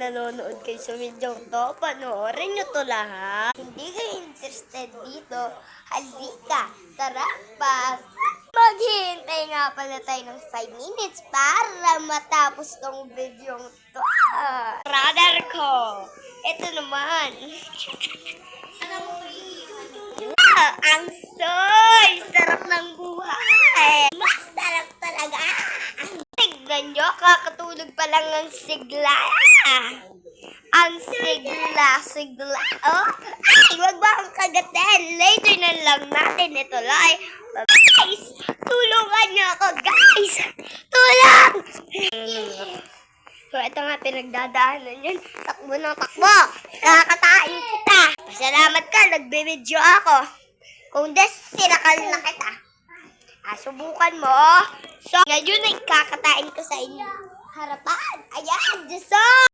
nanonood kayo sa video to, panoorin nyo to lahat. Hindi kayo interested dito, halika, tara pa. Maghihintay nga pala tayo ng 5 minutes para matapos tong video to. Brother ko, ito naman. Ang soy! Sarap ng buhay! Masarap talaga! Tignan nyo, kakatulog pa lang ang sigla. Ang sigla. Oh, ay, wag ba ang kagatin? Later na lang natin ito live. Guys, tulungan nyo ako, guys! Tulong! So, ito nga, pinagdadaanan yun. Takbo ng takbo! Kakatain kita! Pasalamat ka, nagbe-video ako. Kung sinakal na kita. Subukan mo. So, ngayon ay kakatain ko sa inyo. Harapan. Ayan, Diyos!